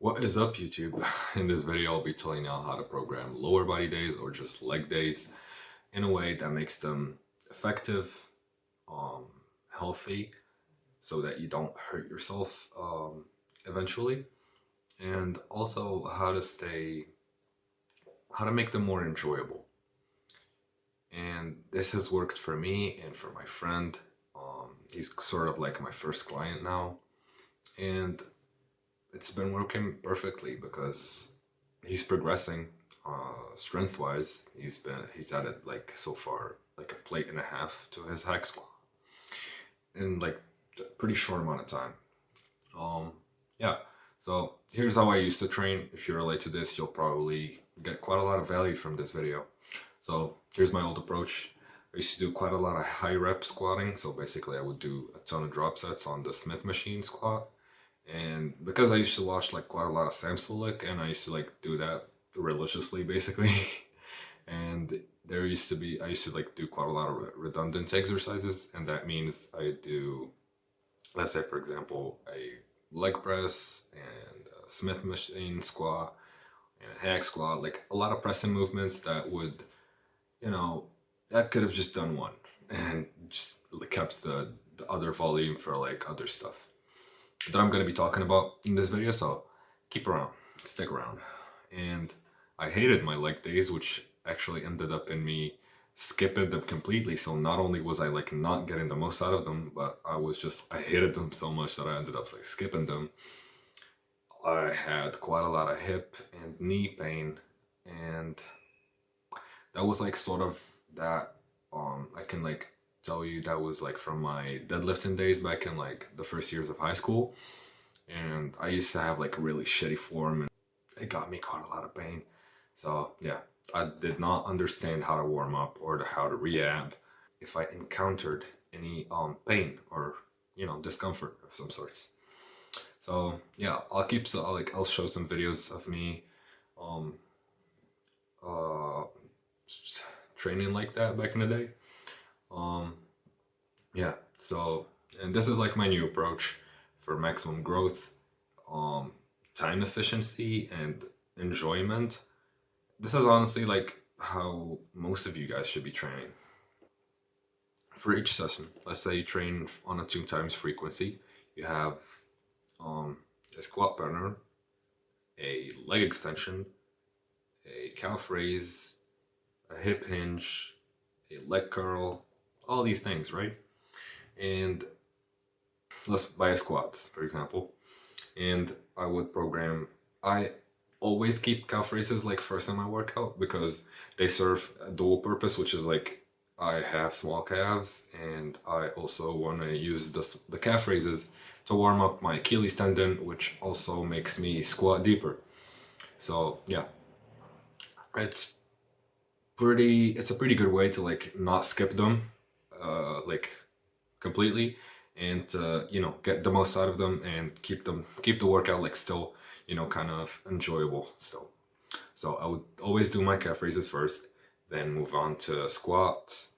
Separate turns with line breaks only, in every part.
What is up, YouTube? In this video, I'll be telling y'all how to program lower body days or just leg days in a way that makes them effective, um, healthy, so that you don't hurt yourself eventually, and also how to make them more enjoyable. And this has worked for me and for my friend. He's sort of like my first client now, and it's been working perfectly because he's progressing strength wise. He's at it like so far like a plate and a half to his hack squat in like a pretty short amount of time. um yeah, so here's how I used to train. If you relate to this, you'll probably get quite a lot of value from this video. So here's my old approach. I used to do quite a lot of high rep squatting. So basically I would do a ton of drop sets on the Smith machine squat. And because I used to watch like quite a lot of Sam Sulek, and I used to like do that religiously basically. And I used to like do quite a lot of redundant exercises, and that means I do, let's say for example, a leg press and a Smith machine squat and a hack squat, like a lot of pressing movements that would, you know, I could have just done one and just kept the other volume for like other stuff that I'm going to be talking about in this video. So keep around, stick around. And I hated my leg days, which actually ended up in me skipping them completely. So not only was I like not getting the most out of them, but I hated them so much that I ended up like skipping them. I had quite a lot of hip and knee pain, and that was like sort of that I can like tell you that was like from my deadlifting days back in like the first years of high school. And I used to have like really shitty form, and it got me quite a lot of pain. So yeah, I did not understand how to warm up or how to rehab if I encountered any pain or discomfort of some sorts. So yeah, I'll show some videos of me um uh training like that back in the day. Um yeah, so and this is like my new approach for maximum growth, um time efficiency and enjoyment. This is honestly like how most of you guys should be training. For each session, let's say you train on a 2 times frequency, you have a squat partner, a leg extension, a calf raise, a hip hinge, a leg curl, all these things, right? And let's buy squats, for example. And I would program, I always keep calf raises like first in my workout because they serve a dual purpose, which is like I have small calves and I also want to use the calf raises to warm up my Achilles tendon, which also makes me squat deeper. So yeah, it's it's a pretty good way to like not skip them like completely, and get the most out of them and keep the workout like still kind of enjoyable still. So I would always do my calf raises first, then move on to squats.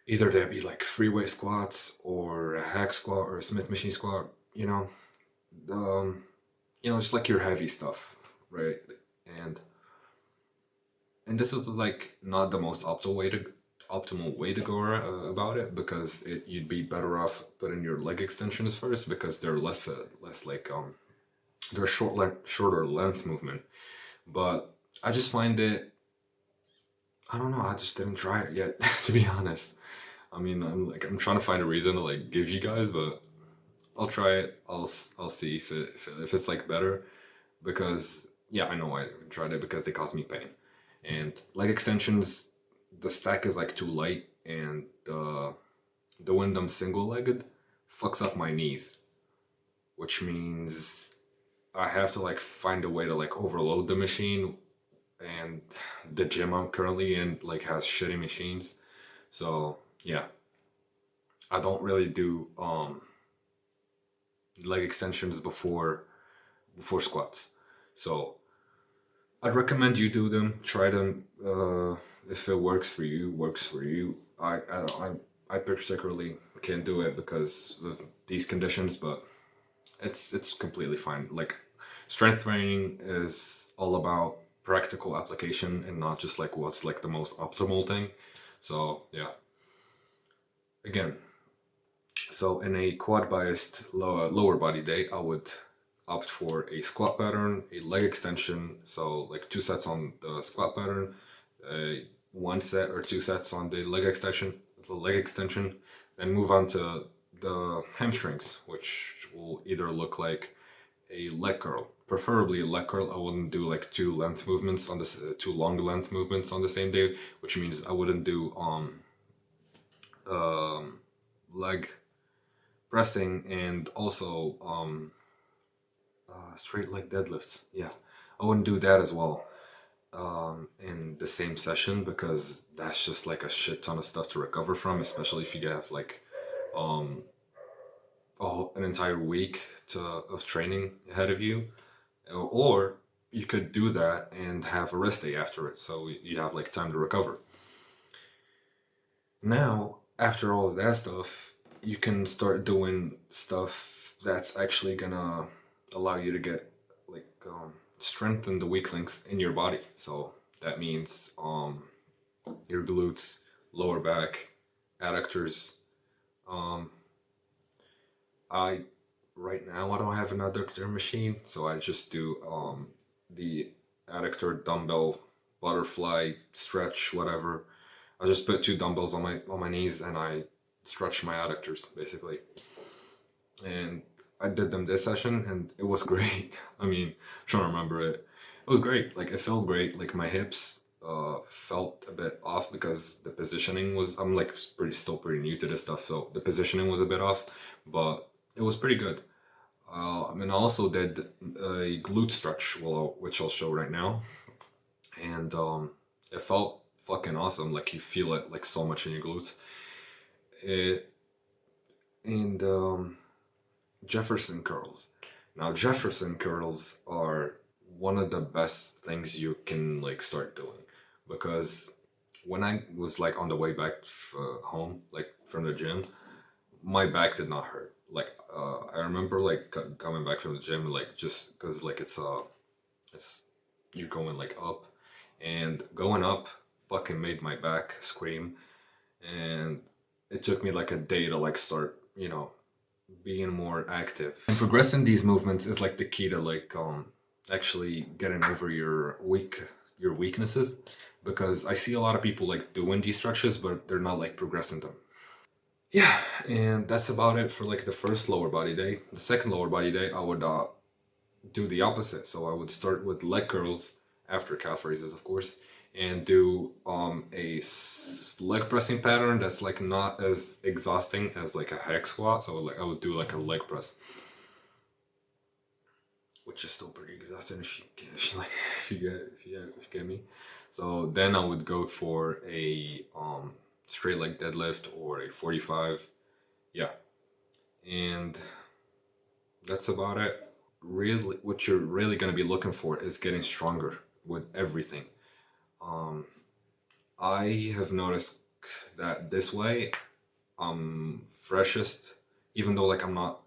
Either they be like free weight squats or a hack squat or a Smith machine squat, um just like your heavy stuff, right? and and this is like not the most optimal way to go about it, because you'd be better off putting your leg extensions first because they're less like they're shorter length movement. But I just find it, I don't know, I just didn't try it yet to be honest. I mean, I'm trying to find a reason to like give you guys, but I'll try it. I'll see if it's like better, because yeah, I know I tried it because they cause me pain. And leg extensions, the stack is like too light, and doing them single-legged fucks up my knees, which means I have to like find a way to like overload the machine, and the gym I'm currently in like has shitty machines. So yeah, I don't really do leg extensions before squats. So I'd recommend you do them. Try them. If it works for you, works for you. I particularly can't do it because of these conditions, but it's completely fine. Like Strength training is all about practical application and not just like what's like the most optimal thing. So yeah, again, so in a quad biased lower body day, I would opt for a squat pattern, a leg extension, so like 2 sets on the squat pattern, uh, 1 set or 2 sets on the leg extension, then move on to the hamstrings, which will either look like a leg curl, preferably a leg curl. I wouldn't do like two long length movements on the same day, which means I wouldn't do leg pressing and also straight leg deadlifts. Yeah, I wouldn't do that as well in the same session because that's just like a shit ton of stuff to recover from, especially if you have like um, an entire week of training ahead of you. Or you could do that and have a rest day after it, so you have like time to recover. Now, after all of that stuff, you can start doing stuff that's actually gonna allow you to get like strengthen the weak links in your body. So that means your glutes, lower back, adductors. Um, I right now I don't have an adductor machine, so I just do the adductor dumbbell butterfly stretch whatever. I just put 2 dumbbells on my knees and I stretch my adductors basically. And I did them this session and it was great. I mean, I'm trying to remember it. It was great. Like it felt great. Like my hips felt a bit off because the positioning was. I'm like still pretty new to this stuff, so the positioning was a bit off, but it was pretty good. I mean, I also did a glute stretch, which I'll show right now, and it felt fucking awesome. Like you feel it like so much in your glutes. It and Jefferson curls. Now Jefferson curls are one of the best things you can like start doing because when I was like on the way back home, like from the gym, my back did not hurt. Like I remember like coming back from the gym, like just because like it's you're going like up, and going up fucking made my back scream, and it took me like a day to like start being more active. And progressing these movements is like the key to like actually getting over your weaknesses, because I see a lot of people like doing these stretches but they're not like progressing them. Yeah, and that's about it for like the first lower body day. The second lower body day I would do the opposite. So I would start with leg curls after calf raises, of course, and do leg pressing pattern that's like not as exhausting as like a hack squat. So like I would do like a leg press, which is still pretty exhausting if you get if you get me. So then I would go for a straight leg deadlift or a 45. Yeah, and that's about it. Really, what you're really going to be looking for is getting stronger with everything. Um, I have noticed that this way I'm freshest, even though like I'm not.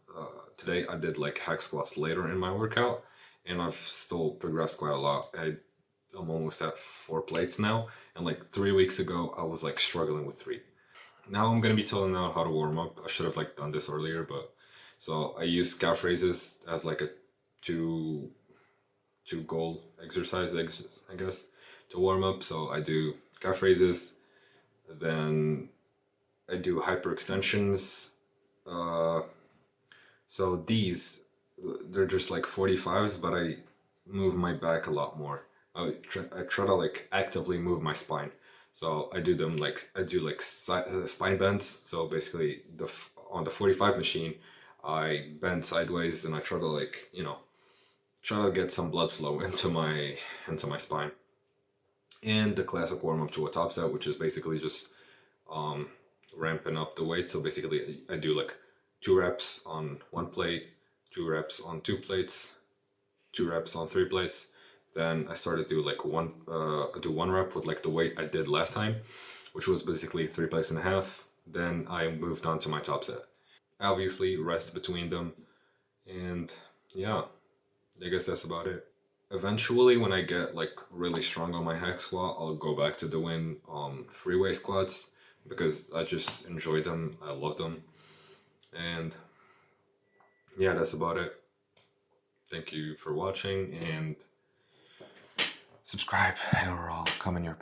Today I did like hack squats later in my workout, and I've still progressed quite a lot. I'm almost at 4 plates now, and like 3 weeks ago I was like struggling with three. Now I'm gonna be telling out how to warm up. I should have like done this earlier, but so I use calf raises as like a two two goal exercise, I guess, to warm up. So I do calf raises, then I do hyperextensions. Uh, so they're just like 45s, but I move my back a lot more. I try to like actively move my spine. So I do like spine bends. So basically on the 45 machine, I bend sideways and I try to like, try to get some blood flow into my spine. And the classic warm up to a top set, which is basically just um, ramping up the weight. So basically, I do like 2 reps on 1 plate, 2 reps on 2 plates, 2 reps on 3 plates. Then I started to do like I do 1 rep with like the weight I did last time, which was basically 3 plates and a half. Then I moved on to my top set. Obviously, rest between them, and yeah, I guess that's about it. Eventually, when I get like really strong on my hack squat, I'll go back to doing free weight squats because I just enjoy them. I love them, and yeah, that's about it. Thank you for watching and subscribe, or I'll come in your